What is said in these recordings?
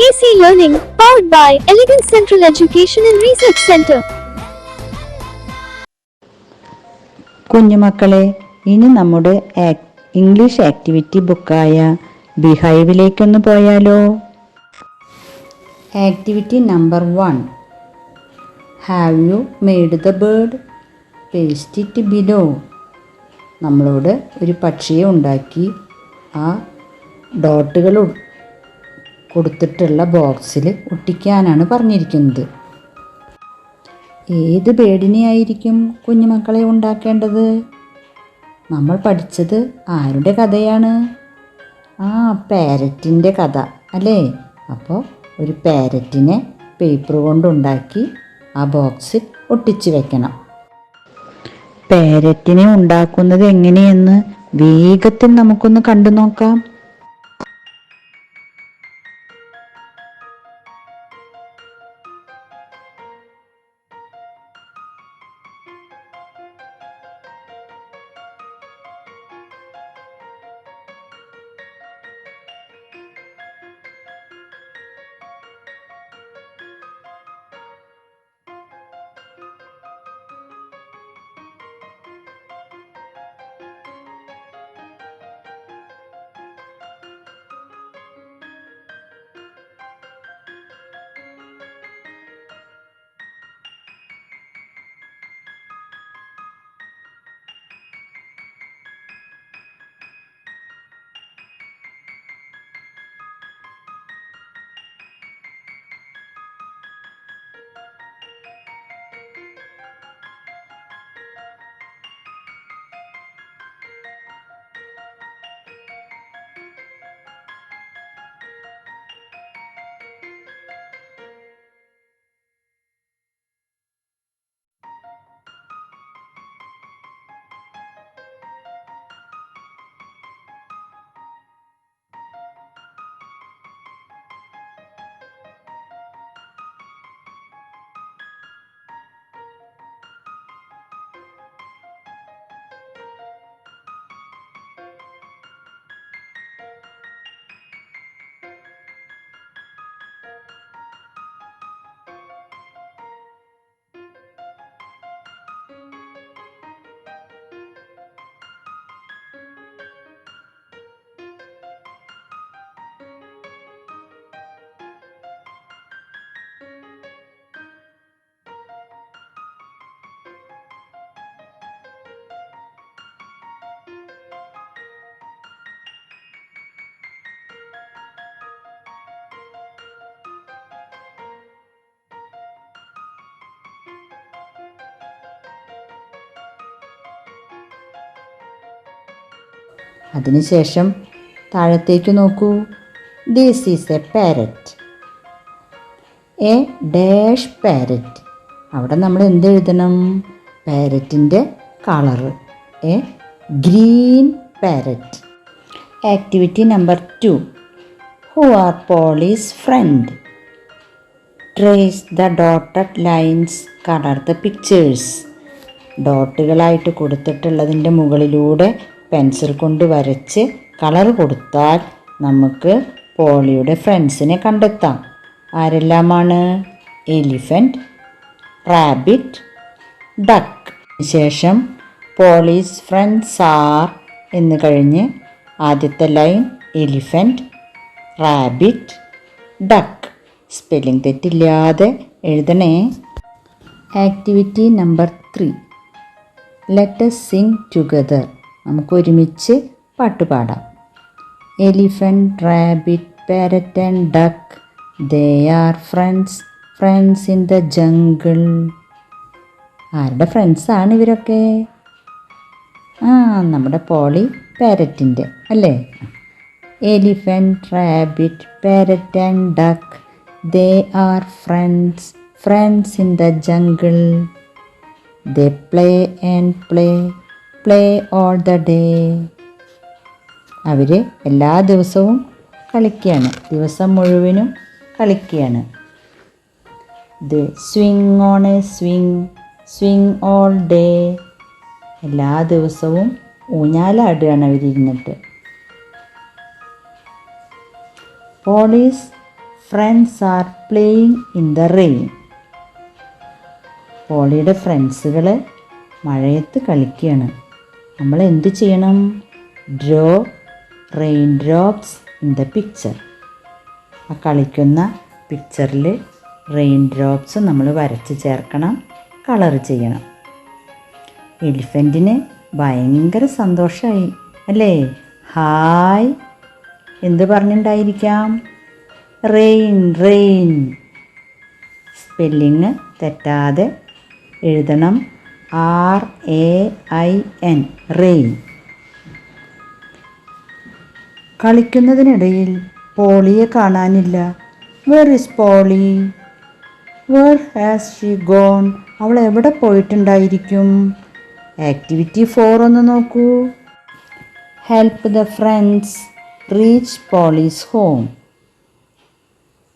DC Learning, powered by Elegant Central Education and Research Center. കുഞ്ഞുമക്കളെ, ഇനി നമ്മുടെ English activity ബുക്കായ ബിഹൈവിലേക്കൊന്ന് പോയാലോ? Activity number 1. Have you made the bird? Paste it below. നമ്മളോട് ഒരു പക്ഷിയെ ഉണ്ടാക്കി ആ ഡോട്ടുകൾ കൊടുത്തിട്ടുള്ള ബോക്സിൽ ഒട്ടിക്കാനാണ് പറഞ്ഞിരിക്കുന്നത്. ഏത് ബേർഡിനെ ആയിരിക്കും കുഞ്ഞുമക്കളെ ഉണ്ടാക്കേണ്ടത്? നമ്മൾ പഠിച്ചത് ആരുടെ കഥയാണ്? പാരറ്റിൻ്റെ കഥ അല്ലേ? അപ്പോൾ ഒരു പാരറ്റിനെ പേപ്പർ കൊണ്ടുണ്ടാക്കി ആ ബോക്സിൽ ഒട്ടിച്ച് വെക്കണം. പാരറ്റിനെ ഉണ്ടാക്കുന്നത് എങ്ങനെയെന്ന് വേഗത്തിൽ നമുക്കൊന്ന് കണ്ടു നോക്കാം. അതിനുശേഷം താഴത്തേക്ക് നോക്കൂ. This is a parrot. A dash parrot. അവിടെ നമ്മൾ എന്ത് എഴുതണം? പാരറ്റിൻ്റെ colour. A green parrot. Activity number 2. Who are Polly's friend? Trace the dotted lines, colour the pictures. ഡോട്ടുകളായിട്ട് കൊടുത്തിട്ടുള്ളതിൻ്റെ മുകളിലൂടെ പെൻസിൽ കൊണ്ട് വരച്ച് കളർ കൊടുത്താൽ നമുക്ക് പോളിയുടെ ഫ്രണ്ട്സിനെ കണ്ടെത്താം. ആരെല്ലാമാണ്? Elephant, rabbit, duck. ശേഷം പോളീസ് ഫ്രണ്ട്സ് ആർ എന്ന് കഴിഞ്ഞ് ആദ്യത്തെ line elephant, rabbit, duck. Spelling തെറ്റില്ലാതെ എഴുതണേ. Activity number 3. Let us sing together. നമുക്ക് ഒരുമിച്ച് പാട്ട് പാടാം. Elephant, rabbit, parrot and duck, they are friends in the jungle. ആരുടെ ഫ്രണ്ട്സാണ് ഇവരൊക്കെ? നമ്മുടെ പോളി പാരറ്റിൻ്റെ അല്ലേ? Elephant, rabbit, parrot and duck, they are friends in the jungle. They play and play all the day. അവർ എല്ലാ ദിവസവും കളിക്കുകയാണ്, ദിവസം മുഴുവനും കളിക്കുകയാണ്. They swing on a swing all day. എല്ലാ ദിവസവും ഊഞ്ഞാലാടുകയാണ് അവരിരുന്നിട്ട്. Polly's friends are playing in the rain. പോളിയുടെ ഫ്രണ്ട്സുകൾ മഴയത്ത് കളിക്കുകയാണ്. നമ്മൾ എന്ത് ചെയ്യണം? Draw rain drops in the picture. ആ കളിക്കുന്ന പിക്ചറിൽ റെയിൻ ഡ്രോപ്സ് നമ്മൾ വരച്ച് ചേർക്കണം, കളർ ചെയ്യണം. എലിഫൻറ്റിന് ഭയങ്കര സന്തോഷമായി അല്ലേ? ഹായ് എന്ത് പറഞ്ഞിട്ടുണ്ടായിരിക്കാം? Rain rain. സ്പെല്ലിങ് തെറ്റാതെ എഴുതണം. RAIN rain. കളിക്കുന്നതിനിടയിൽ പോളിയെ കാണാനില്ല. Where is Polly? Where has she gone? അവൾ എവിടെ പോയിട്ടുണ്ടായിരിക്കും? ആക്ടിവിറ്റി 4 ഒന്ന് നോക്കൂ. Help the friends reach Polly's home.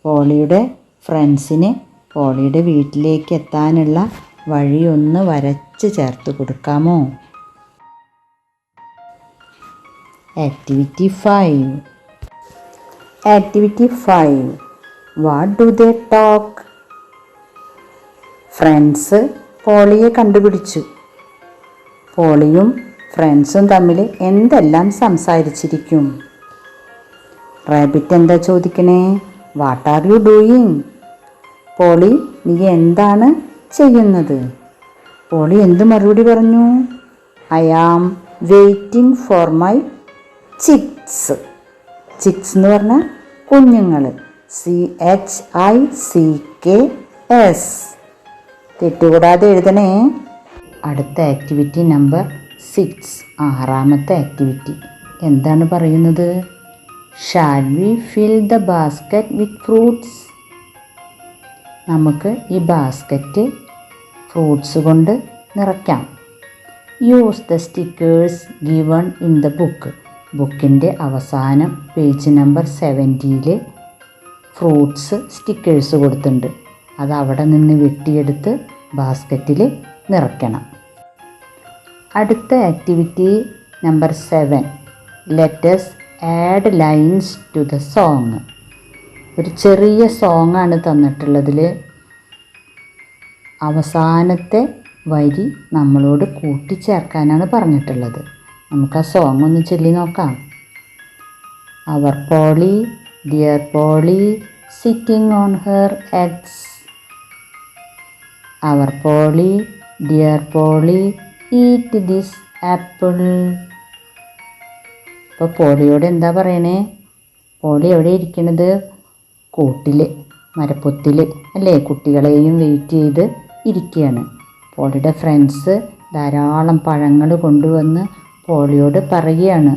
പോളിയുടെ ഫ്രണ്ട്സിന് പോളിയുടെ വീട്ടിലേക്ക് എത്താനുള്ള വഴിയൊന്ന് വരച്ച് ചേർത്ത് കൊടുക്കാമോ? Activity 5. Activity 5. What do they talk? Friends പോളിയെ കണ്ടുപിടിച്ചു. പോളിയും ഫ്രണ്ട്സും തമ്മിൽ എന്തെല്ലാം സംസാരിച്ചിരിക്കും? റാബിറ്റ് എന്താ ചോദിക്കണേ? What are you doing? Polly നീ എന്താണ് ചെയ്യുന്നത്? പോളി എന്ത് മറുപടി പറഞ്ഞു? I am waiting for my chicks. Chicks എന്ന് പറഞ്ഞാൽ കുഞ്ഞുങ്ങൾ. CHICKS. തെറ്റുകൂടാതെ എഴുതണേ. അടുത്ത ആക്ടിവിറ്റി നമ്പർ 6, 6ാമത്തെ ആക്ടിവിറ്റി. എന്താണ് പറയുന്നത്? Shall we fill the basket with fruits? നമുക്ക് ഈ ബാസ്ക്കറ്റ് ഫ്രൂട്ട്സ് കൊണ്ട് നിറയ്ക്കാം. Use the stickers given in the book. ബുക്കിൻ്റെ അവസാനം പേജ് നമ്പർ 70 ഫ്രൂട്ട്സ് സ്റ്റിക്കേഴ്സ് കൊടുത്തിട്ടുണ്ട്. അത് അവിടെ നിന്ന് വെട്ടിയെടുത്ത് ബാസ്ക്കറ്റിൽ നിറയ്ക്കണം. അടുത്ത activity number 7. Let's add lines to the song. ഒരു ചെറിയ സോങ്ങാണ് തന്നിട്ടുള്ളതിൽ അവസാനത്തെ വരി നമ്മളോട് കൂട്ടിച്ചേർക്കാനാണ് പറഞ്ഞിട്ടുള്ളത്. നമുക്ക് ആ സോങ് ഒന്ന് ചൊല്ലി നോക്കാം. Our Polly dear Polly sitting on her eggs. Our Polly dear Polly eat this apple. ഇപ്പോൾ പോളിയോട് എന്താ പറയണേ? പോളി എവിടെ ഇരിക്കണത്? കൂട്ടിൽ, മരപ്പൊത്തിൽ അല്ലേ? കുട്ടികളെയും വെയിറ്റ് ചെയ്ത് ഇരിക്കുകയാണ്. പോളിയുടെ ഫ്രണ്ട്സ് ധാരാളം പഴങ്ങൾ കൊണ്ടുവന്ന് പോളിയോട് പറയുകയാണ്.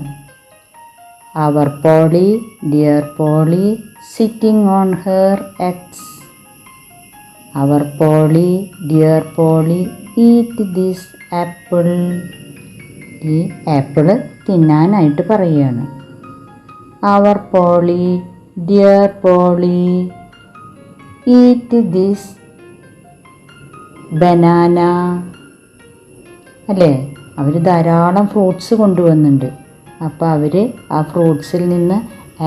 Our Polly dear Polly sitting on her eggs. Our Polly dear Polly eat this apple. ഈ ആപ്പിൾ തിന്നാനായിട്ട് പറയുകയാണ്. Our Polly dear Polly eat this banana. അല്ലേ? അവർ ധാരാളം ഫ്രൂട്ട്സ് കൊണ്ടുവന്നിട്ടുണ്ട്. അപ്പോൾ അവർ ആ ഫ്രൂട്ട്സിൽ നിന്ന്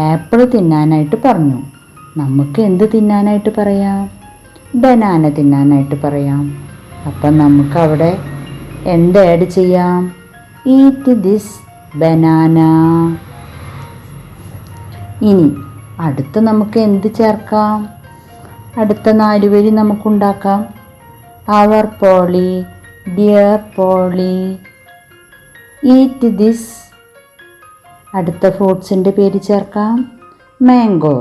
ആപ്പിൾ തിന്നാനായിട്ട് പറഞ്ഞു. നമുക്ക് എന്ത് തിന്നാനായിട്ട് പറയാം? ബനാന തിന്നാനായിട്ട് പറയാം. അപ്പം നമുക്കവിടെ എന്ത് ആഡ് ചെയ്യാം? Eat this banana. ഇനി അടുത്ത് നമുക്ക് എന്ത് ചേർക്കാം? അടുത്ത 4 വരി നമുക്കുണ്ടാക്കാം. Our Polly dear Polly eat this. അടുത്ത ഫ്രൂട്ട്സിൻ്റെ പേര് ചേർക്കാം. മാംഗോ.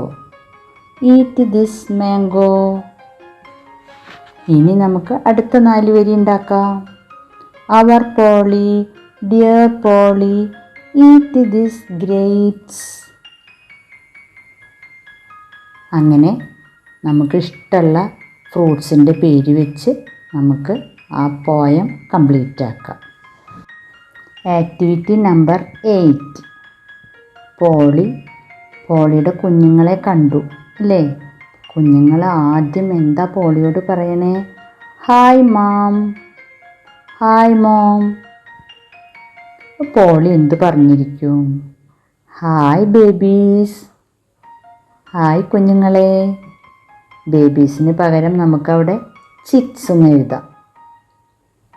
Eat this mango. ഇനി നമുക്ക് അടുത്ത 4 വരി ഉണ്ടാക്കാം. Our Polly dear Polly eat this grapes. അങ്ങനെ നമുക്ക് ഇഷ്ടമുള്ള ഫ്രൂട്ട്സിൻ്റെ പേര് വെച്ച് നമുക്ക് ആ പോയം കംപ്ലീറ്റ് ആക്കാം. Activity number 8. പോളിയുടെ കുഞ്ഞുങ്ങളെ കണ്ടു അല്ലേ? കുഞ്ഞുങ്ങൾ ആദ്യം എന്താ പോളിയോട് പറയണേ? Hi ma'am, hi mom. Poly എന്ത് പറഞ്ഞിരിക്കും? Hi babies. ഹായ് കുഞ്ഞുങ്ങളെ. ബേബീസിന് പകരം നമുക്കവിടെ ചിക്സ് എന്ന് എഴുതാം.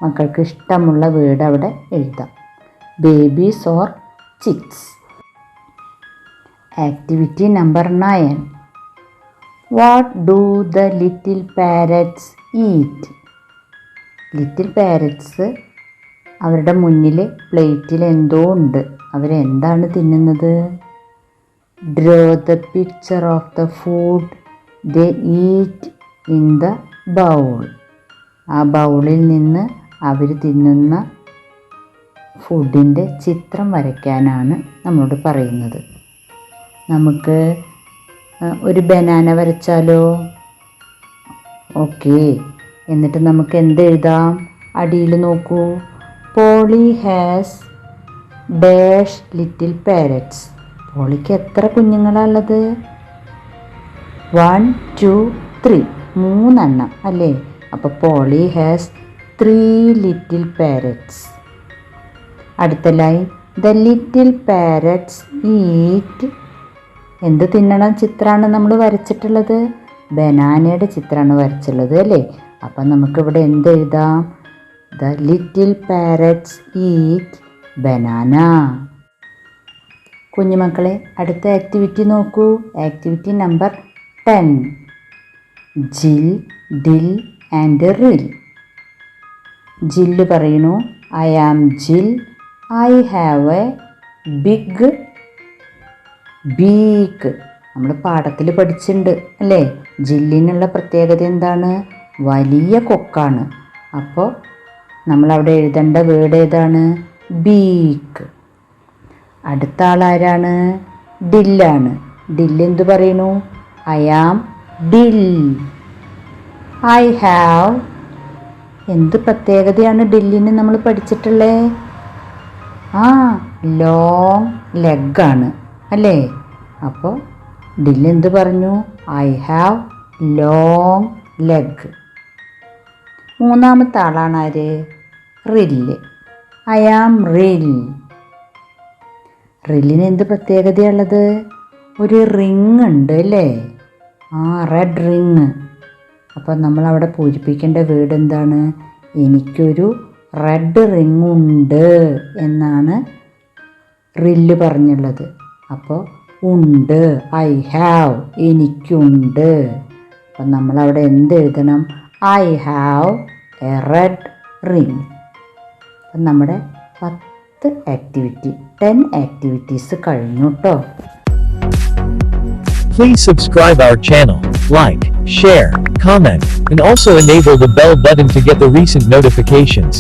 മക്കൾക്ക് ഇഷ്ടമുള്ള വേർഡ് അവിടെ എഴുതാം. Babies or chicks. Activity number 9. What do the little parrots eat? Little parrots അവരുടെ മുന്നിൽ പ്ലേറ്റിൽ എന്തോ ഉണ്ട്. അവരെന്താണ് തിന്നുന്നത്? Draw the picture of the food they eat in the bowl. ആ ബൗളിൽ നിന്ന് അവർ തിന്നുന്ന ഫുഡിൻ്റെ ചിത്രം വരയ്ക്കാനാണ് നമ്മളോട് പറയുന്നത്. നമുക്ക് ഒരു ബനാന വരച്ചാലോ? ഓക്കെ. എന്നിട്ട് നമുക്ക് എന്തെഴുതാം? അടിയിൽ നോക്കൂ. Polly has dash little parrots. പോളിക്ക് എത്ര കുഞ്ഞുങ്ങളാണ് ഉള്ളത്? 1 2 3 3 അല്ലേ? അപ്പോൾ പോളി ഹാസ് 3 ലിറ്റിൽ പാരറ്റ്സ്. അടുത്ത line, the little parrots eat. എന്ത് തിന്നണം ചിത്രമാണ് നമ്മൾ വരച്ചിട്ടുള്ളത്? ബനാനയുടെ ചിത്രമാണ് വരച്ചിട്ടുള്ളത് അല്ലേ? അപ്പം നമുക്കിവിടെ എന്തെഴുതാം? The little parrots eat banana. കുഞ്ഞുമക്കളെ, അടുത്ത ആക്ടിവിറ്റി നോക്കൂ. Activity number 10. Jill, dill and റിൽ. ജില്ല് പറയുന്നു, I am Jill, I have a big beak. നമ്മൾ പാഠത്തിൽ പഠിച്ചിട്ടുണ്ട് അല്ലേ? ജില്ലിനുള്ള പ്രത്യേകത എന്താണ്? വലിയ കൊക്കാണ്. അപ്പോൾ നമ്മളവിടെ എഴുതേണ്ട വേർഡ് ഏതാണ്? ബീക്ക്. അടുത്ത ആളാരാണ്? ഡില്ലാണ്. ഡില്ല് എന്ത് പറയുന്നു? I am Dill, I have. എന്ത് പ്രത്യേകതയാണ് ഡില്ലിന് നമ്മൾ പഠിച്ചിട്ടുള്ളത്? ലോങ് ലെഗാണ് അല്ലേ? അപ്പോൾ ഡില്ല് എന്ത് പറഞ്ഞു? I have long leg. മൂന്നാമത്തെ ആളാണ് ആര്? റില്ല്. ഐ ആം റിൽ. റില്ലിന് എന്ത് പ്രത്യേകതയുള്ളത്? ഒരു റിങ് ഉണ്ട് അല്ലേ? Red ring. അപ്പം നമ്മളവിടെ പൂരിപ്പിക്കേണ്ട വേർഡ് എന്താണ്? എനിക്കൊരു റെഡ് റിങ് ഉണ്ട് എന്നാണ് റില്ല് പറഞ്ഞുള്ളത്. അപ്പോൾ ഉണ്ട്, ഐ ഹാവ്, എനിക്കുണ്ട്. അപ്പം നമ്മളവിടെ എന്ത് എഴുതണം? I have A red ring. അപ്പം നമ്മുടെ 10 ആക്ടിവിറ്റി 10 ആക്ടിവിറ്റീസ് കഴിഞ്ഞു കേട്ടോ. Please subscribe our channel, like, share, comment, and also enable the bell button to get the recent notifications.